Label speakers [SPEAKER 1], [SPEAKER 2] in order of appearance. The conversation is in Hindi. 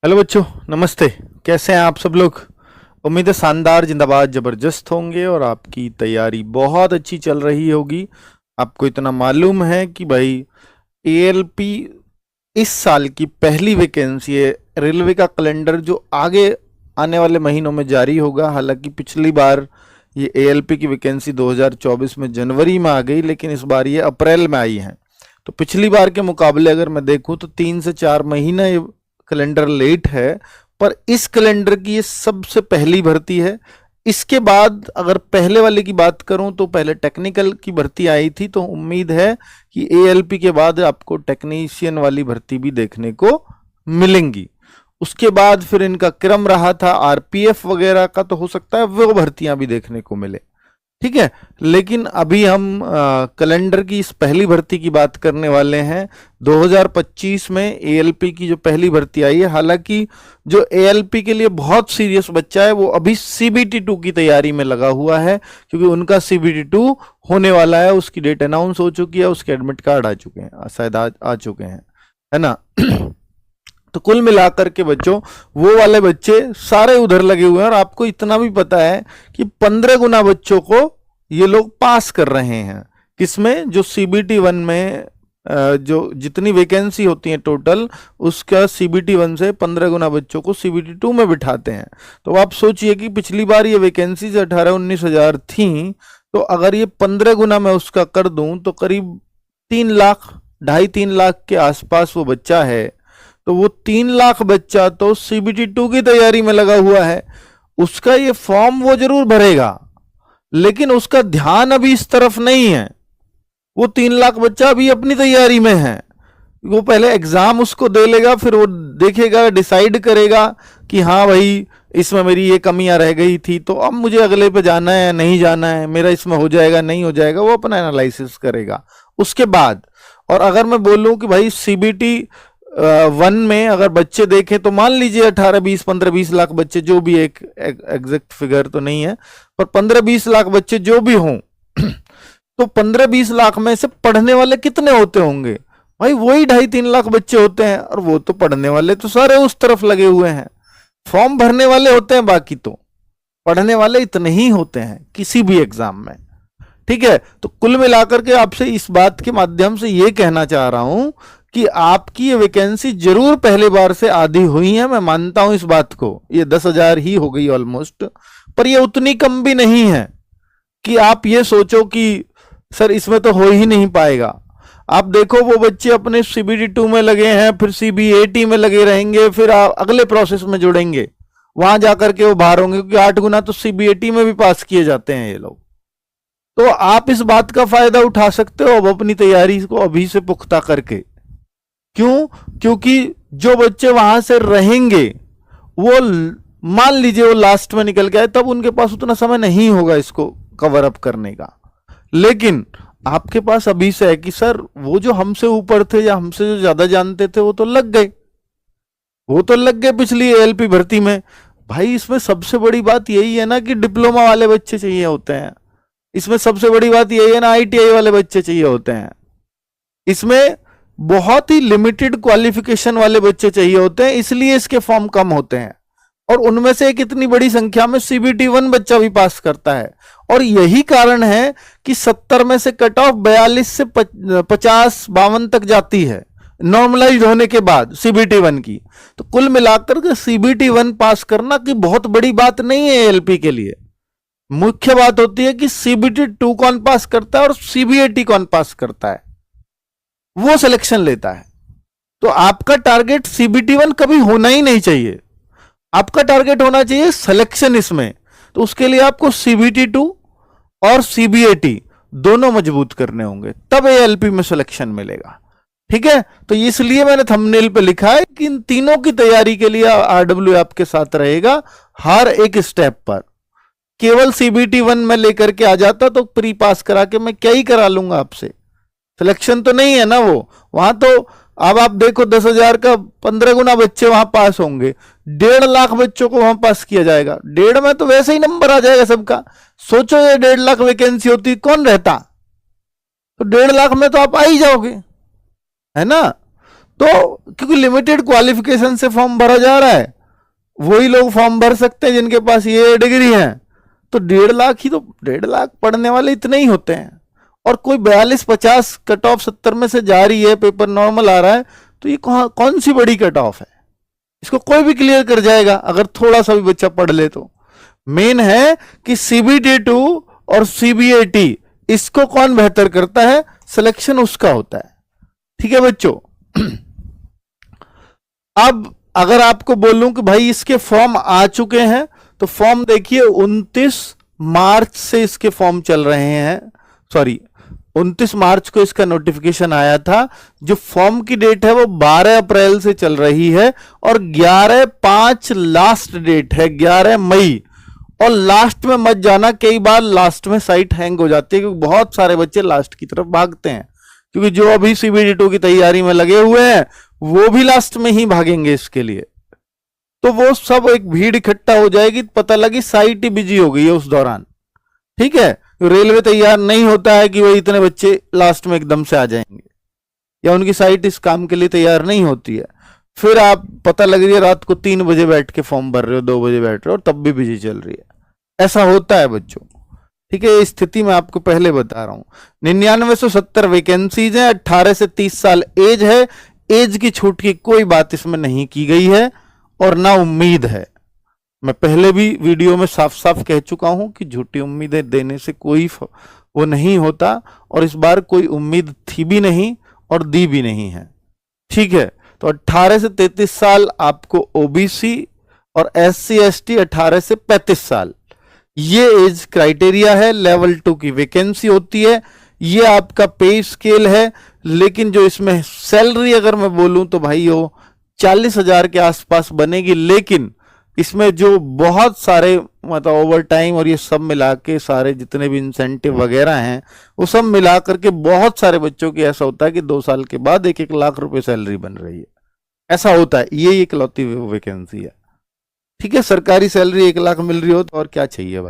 [SPEAKER 1] हेलो बच्चों, नमस्ते। कैसे हैं आप सब लोग? उम्मीद है शानदार, जिंदाबाद, जबरदस्त होंगे और आपकी तैयारी बहुत अच्छी चल रही होगी। आपको इतना मालूम है कि भाई एएलपी इस साल की पहली वैकेंसी है। रेलवे का कैलेंडर जो आगे आने वाले महीनों में जारी होगा। हालांकि पिछली बार ये एएलपी की वैकेंसी 2024 में जनवरी में आ गई, लेकिन इस बार ये अप्रैल में आई है। तो पिछली बार के मुकाबले अगर मैं देखूं तो 3 से 4 महीना ये कैलेंडर लेट है। पर इस कैलेंडर की ये सबसे पहली भर्ती है। इसके बाद अगर पहले वाले की बात करूं तो पहले टेक्निकल की भर्ती आई थी, तो उम्मीद है कि एएलपी के बाद आपको टेक्नीशियन वाली भर्ती भी देखने को मिलेंगी। उसके बाद फिर इनका क्रम रहा था आरपीएफ वगैरह का, तो हो सकता है वो भर्तियां भी देखने को मिले। ठीक है, लेकिन अभी हम कैलेंडर की इस पहली भर्ती की बात करने वाले हैं। 2025 में एएलपी की जो पहली भर्ती आई है। हालांकि जो एएलपी के लिए बहुत सीरियस बच्चा है वो अभी सीबीटी 2 की तैयारी में लगा हुआ है, क्योंकि उनका सीबीटी 2 होने वाला है। उसकी डेट अनाउंस हो चुकी है, उसके एडमिट कार्ड आ चुके हैं, शायद आ चुके हैं, है ना। तो कुल मिलाकर के बच्चों, वो वाले बच्चे सारे उधर लगे हुए हैं। और आपको इतना भी पता है कि 15 गुना बच्चों को ये लोग पास कर रहे हैं। किसमें? जो सीबीटी 1 में जो जितनी वैकेंसी होती है टोटल, उसका सीबीटी 1 से 15 गुना बच्चों को सीबीटी 2 में बिठाते हैं। तो आप सोचिए कि पिछली बार ये वैकेंसी 18-19 हजार थी, तो अगर ये 15 गुना मैं उसका कर दूं तो करीब 3 लाख, 2.5-3 लाख के आसपास वो बच्चा है। तो वो 3 लाख बच्चा तो सीबीटी 2 की तैयारी में लगा हुआ है। उसका ये फॉर्म वो जरूर भरेगा, लेकिन उसका ध्यान अभी इस तरफ नहीं है। वो 3 लाख बच्चा अभी अपनी तैयारी में है। वो पहले एग्जाम उसको दे लेगा, फिर वो देखेगा, डिसाइड करेगा कि हाँ भाई इसमें मेरी ये कमियां रह गई थी, तो अब मुझे अगले पे जाना है, नहीं जाना है, मेरा इसमें हो जाएगा, नहीं हो जाएगा, वो अपना एनालिसिस करेगा उसके बाद। और अगर मैं बोलूं कि भाई सीबीटी 1 में अगर बच्चे देखें तो मान लीजिए 18-20, 15-20 लाख बच्चे, जो भी, एक एग्जैक्ट फिगर तो नहीं है, पर 15-20 लाख बच्चे जो भी हों, तो 15-20 लाख में से पढ़ने वाले कितने होते होंगे? भाई वही 2.5-3 लाख बच्चे होते हैं। और वो तो पढ़ने वाले तो सारे उस तरफ लगे हुए हैं, फॉर्म भरने वाले होते हैं, बाकी तो पढ़ने वाले इतने ही होते हैं किसी भी एग्जाम में। ठीक है, तो कुल मिलाकर के आपसे इस बात के माध्यम से ये कहना चाह रहा हूं कि आपकी ये वैकेंसी जरूर पहले बार से आधी हुई है। मैं मानता हूं इस बात को, ये 10,000 ही हो गई ऑलमोस्ट, पर ये उतनी कम भी नहीं है कि आप ये सोचो कि सर इसमें तो हो ही नहीं पाएगा। आप देखो वो बच्चे अपने सीबीटी 2 में लगे हैं, फिर सीबीएटी में लगे रहेंगे, फिर अगले प्रोसेस में जुड़ेंगे, वहां जाकर के वो बाहर होंगे, क्योंकि 8 गुना तो सीबीएटी में भी पास किए जाते हैं ये लोग। तो आप इस बात का फायदा उठा सकते हो अब अपनी तैयारी को अभी से पुख्ता करके। क्यों? क्योंकि जो बच्चे वहां से रहेंगे वो मान लीजिए वो लास्ट में निकल गए, तब उनके पास उतना समय नहीं होगा इसको कवर अप करने का। लेकिन आपके पास अभी से है कि सर वो जो हमसे ऊपर थे या हमसे जो ज्यादा जानते थे वो तो लग गए, वो तो लग गए पिछली एएलपी भर्ती में। भाई इसमें सबसे बड़ी बात यही है ना कि डिप्लोमा वाले बच्चे चाहिए होते हैं। इसमें सबसे बड़ी बात यही है ना, आईटीआई वाले बच्चे चाहिए होते हैं। इसमें बहुत ही लिमिटेड क्वालिफिकेशन वाले बच्चे चाहिए होते हैं, इसलिए इसके फॉर्म कम होते हैं। और उनमें से एक इतनी बड़ी संख्या में सीबीटी 1 बच्चा भी पास करता है। और यही कारण है कि 70 में से कट ऑफ 42 से 50-52 तक जाती है नॉर्मलाइज होने के बाद सीबीटी 1 की। तो कुल मिलाकर के सीबीटी 1 पास करना की बहुत बड़ी बात नहीं है एएलपी के लिए। मुख्य बात होती है कि सीबीटी 2 कौन पास करता है और सीबीएटी कौन पास करता है, वो सिलेक्शन लेता है। तो आपका टारगेट सीबीटी 1 कभी होना ही नहीं चाहिए, आपका टारगेट होना चाहिए सिलेक्शन इसमें। तो उसके लिए आपको सीबीटी 2 और सीबीएटी दोनों मजबूत करने होंगे, तब एएलपी में सिलेक्शन मिलेगा। ठीक है, तो इसलिए मैंने थंबनेल पे लिखा है कि इन तीनों की तैयारी के लिए आरडब्ल्यू आपके साथ रहेगा हर एक स्टेप पर। केवल सीबीटी 1 में लेकर के आ जाता तो प्री पास करा के मैं क्या ही करा लूंगा आपसे, सिलेक्शन तो नहीं है ना वो। वहां तो अब आप देखो 10,000 का 15 गुना बच्चे वहां पास होंगे, 1.5 लाख बच्चों को वहां पास किया जाएगा। 1.5 में तो वैसे ही नंबर आ जाएगा सबका। सोचो ये 1.5 लाख वैकेंसी होती कौन रहता, तो 1.5 लाख में तो आप आ ही जाओगे, है ना। तो क्योंकि लिमिटेड क्वालिफिकेशन से फॉर्म भरा जा रहा है, वही लोग फॉर्म भर सकते हैं जिनके पास ये डिग्री है। तो 1.5 लाख ही, तो 1.5 लाख पढ़ने वाले इतने ही होते हैं, और कोई 42-50 कट ऑफ 70 में से जा रही है, पेपर नॉर्मल आ रहा है, तो ये कौन सी बड़ी कट ऑफ है? इसको कोई भी क्लियर कर जाएगा अगर थोड़ा सा भी बच्चा पढ़ ले तो। मेन है कि CBT2 और CBAT इसको कौन बेहतर करता है, सिलेक्शन उसका होता है। ठीक है बच्चों। अब अगर आपको बोलूं कि भाई इसके फॉर्म आ चुके हैं, तो फॉर्म देखिए 29 मार्च से इसके फॉर्म चल रहे हैं, सॉरी 29 मार्च को इसका नोटिफिकेशन आया था। जो फॉर्म की डेट है वो 12 अप्रैल से चल रही है, और 11/5 लास्ट डेट है, 11 मई। और लास्ट में मत जाना, कई बार लास्ट में साइट हैंग हो जाती है, क्योंकि बहुत सारे बच्चे लास्ट की तरफ भागते हैं, क्योंकि जो अभी CBT2 की तैयारी में लगे हुए हैं वो भी लास्ट में ही भागेंगे इसके लिए। तो वो सब एक भीड़ इकट्ठा हो जाएगी, पता लगी साइट ही बिजी हो गई है उस दौरान। ठीक है, रेलवे तैयार नहीं होता है कि वही इतने बच्चे लास्ट में एकदम से आ जाएंगे, या उनकी साइट इस काम के लिए तैयार नहीं होती है। फिर आप पता लग रही है रात को 3 बजे बैठ के फॉर्म भर रहे हो, 2 बजे बैठ रहे हो, और तब भी बिजी चल रही है। ऐसा होता है बच्चों। ठीक है, ये स्थिति मैं आपको पहले बता रहा हूं। 9970 वैकेंसीज है, 18 से 30 साल एज है। एज की छूट की कोई बात इसमें नहीं की गई है, और ना उम्मीद है। मैं पहले भी वीडियो में साफ साफ कह चुका हूं कि झूठी उम्मीदें देने से कोई वो नहीं होता, और इस बार कोई उम्मीद थी भी नहीं और दी भी नहीं है। ठीक है, तो 18 से 33 साल आपको OBC, और SC ST 18 से 35 साल, ये एज क्राइटेरिया है। लेवल 2 की वैकेंसी होती है। ये आपका पे स्केल है, लेकिन जो इसमें सैलरी अगर मैं बोलूं तो भाई वो 40,000 के आसपास बनेगी। लेकिन इसमें जो बहुत सारे मतलब ओवर टाइम और ये सब मिला के सारे जितने भी इंसेंटिव वगैरह हैं, वो सब मिला करके बहुत सारे बच्चों की ऐसा होता है कि 2 साल के बाद 1-1 लाख रुपए सैलरी बन रही है। ऐसा होता है, ये इकलौती वैकेंसी है। ठीक है, सरकारी सैलरी 1 लाख मिल रही हो तो और क्या चाहिए भाई।